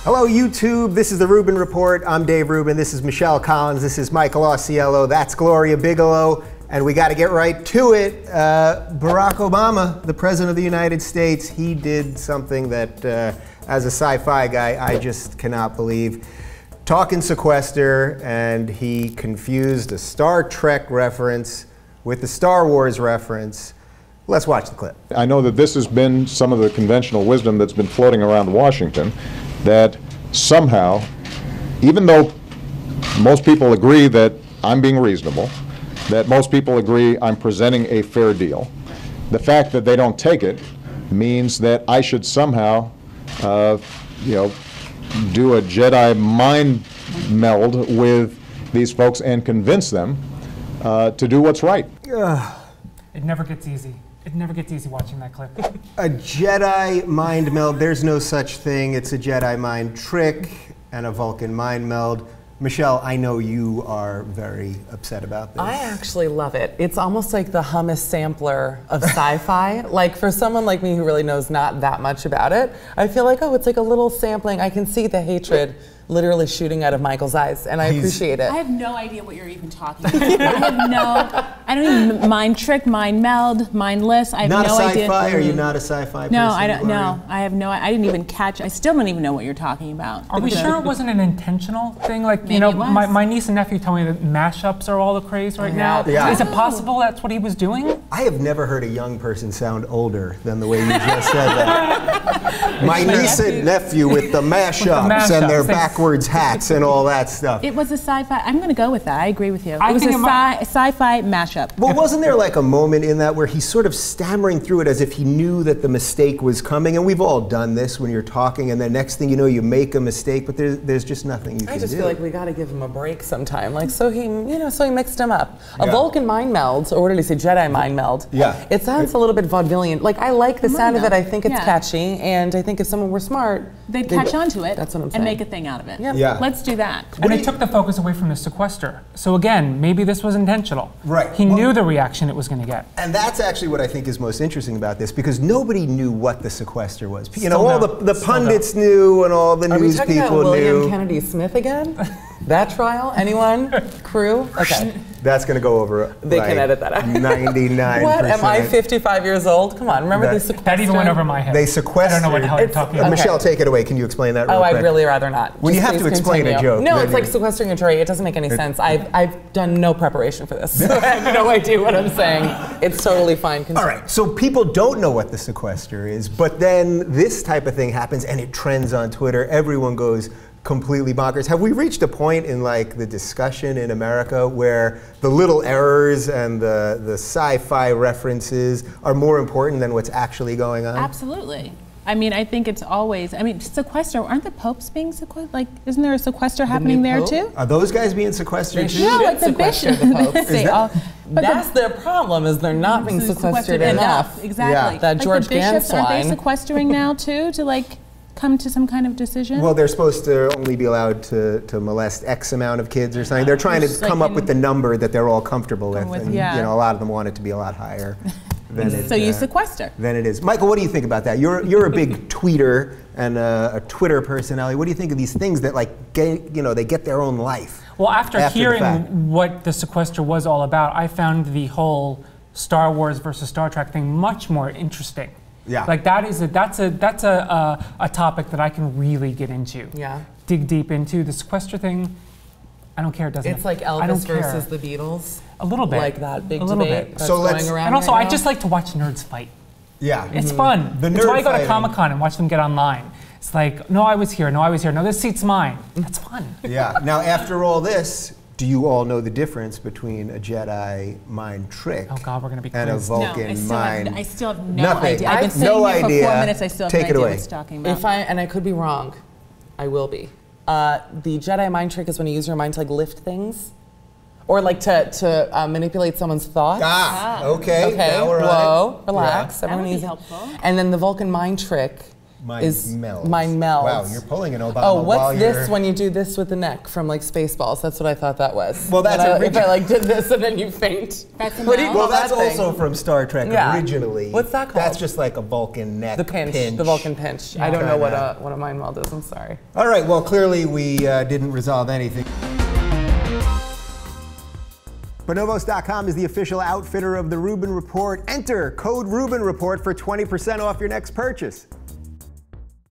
Hello, YouTube. This is the Rubin Report. I'm Dave Rubin. This is Michelle Collins. This is Michael Ausiello. That's Gloria Bigelow. And we got to get right to it. Barack Obama, the President of the United States, he did something that, as a sci-fi guy, I just cannot believe. Talking sequester, and he confused a Star Trek reference with the Star Wars reference. Let's watch the clip. I know that this has been some of the conventional wisdom that's been floating around Washington, that somehow, even though most people agree that I'm being reasonable, that most people agree I'm presenting a fair deal, the fact that they don't take it means that I should somehow, do a Jedi mind meld with these folks and convince them to do what's right. It never gets easy. It never gets easy watching that clip. A Jedi mind meld, there's no such thing. It's a Jedi mind trick and a Vulcan mind meld. Michelle, I know you are very upset about this. I actually love it. It's almost like the hummus sampler of sci-fi. Like, for someone like me who really knows not that much about it, I feel like, oh, it's like a little sampling. I can see the hatred literally shooting out of Michael's eyes, and I appreciate it. I have no idea what you're even talking about. I don't even mind trick, mind meld, mindless. I have no idea. Not a sci-fi? Are you not a sci-fi person? No, I don't. No, I have no. I didn't even catch. I still don't even know what you're talking about. Are we sure it wasn't an intentional thing? Like, Maybe you know, it was. my niece and nephew told me that mashups are all the craze right now. Yeah. Is it possible that's what he was doing? I have never heard a young person sound older than the way you just said that. My niece and nephew with the mashups and their backwards hats and all that stuff. It was a sci-fi. I'm going to go with that. I agree with you. I It was think a sci-fi mashup. Well, wasn't there like a moment in that where he's sort of stammering through it as if he knew that the mistake was coming? And we've all done this when you're talking, and the next thing you know, you make a mistake, but there's just nothing you can do. I just feel like we got to give him a break sometime. Like, so he mixed him up. A Vulcan mind meld, or what did he say, Jedi mind meld. Yeah. It sounds a little bit vaudevillian. Like, I like the sound of it. I think it's catchy, and I think if someone were smart, They'd catch on to it. That's what I'm saying. And make a thing out of it. Yeah. Let's do that. And it took the focus away from the sequester. So again, maybe this was intentional. Right. He knew the reaction it was going to get. And that's actually what I think is most interesting about this, because nobody knew what the sequester was. You know, Still all don't. the pundits knew, and all the Are we news talking people about William knew. Kennedy Smith again? That trial? Anyone? Crew? Okay. That's going to go over. They can edit that out. 99%. What? Am I 55 years old? Come on. Remember the sequester? That even went over my head. They sequestered. I don't know what the hell you're talking about. Michelle, take it away. Can you explain that real Oh, quick? I'd really rather not. When you Just have to please explain a continue. joke, No, then it's like sequestering a jury. It doesn't make any sense. I've done no preparation for this. So I have no idea what I'm saying. It's totally fine. All right, so people don't know what the sequester is, but then this type of thing happens and it trends on Twitter. Everyone goes completely bonkers. Have we reached a point in like the discussion in America where the little errors and the sci-fi references are more important than what's actually going on? Absolutely. I mean, I think it's always, sequester, aren't the popes being sequestered? Like, isn't there a sequester happening there too? Are those guys being sequestered too? No, like the bishop. That's their problem, is they're not being sequestered enough. Exactly. Yeah. That George the bishops, Gans aren't they line. sequestering now too, to like come to some kind of decision? Well, they're supposed to only be allowed to molest X amount of kids or something. They're trying to come up with the number that they're all comfortable with, and you know, a lot of them want it to be a lot higher. So you sequester. Than it is. Michael, what do you think about that? You're a big tweeter and a Twitter personality. What do you think of these things that like they get their own life? Well, after hearing what the sequester was all about, I found the whole Star Wars versus Star Trek thing much more interesting. Yeah. Like that's a topic that I can really get into. Yeah. Dig deep into. The sequester thing, I don't care. It doesn't. It's like Elvis versus the Beatles. A little bit. Like that big little debate bit. that's So going around And also, right I just like to watch nerds fight. Yeah. It's fun. The That's nerd why I go to fighting. Comic-Con and watch them get online. It's like, no, I was here. No, I was here. No, this seat's mine. That's fun. Yeah. Now, after all this, do you all know the difference between a Jedi mind trick Oh God, we're gonna be and a quizzed. Vulcan mind? I still have no Nothing. idea. I've been sitting No here for idea. 4 minutes. I still have Take no it idea away. what it's talking about. And I could be wrong. I will be. The Jedi mind trick is when you use your mind to like lift things, or like to manipulate someone's thoughts. Okay. Now we're on Whoa, it. relax. That would Everyone be needs helpful. And then the Vulcan mind trick Mind-meld. Mind-meld. Wow, you're pulling an Obama. Oh, while what's this when you do this with the neck from like Spaceballs? That's what I thought that was. Well, that's if I like did this and then you faint. That's a What do you meld? call Well, that's that thing? also from Star Trek originally. What's that called? That's just like a Vulcan neck The pinch. The Vulcan pinch. I don't know what a mind meld is. I'm sorry. All right, well, clearly we didn't resolve anything. Bonobos.com is the official outfitter of the Rubin Report. Enter code Rubin Report for 20% off your next purchase.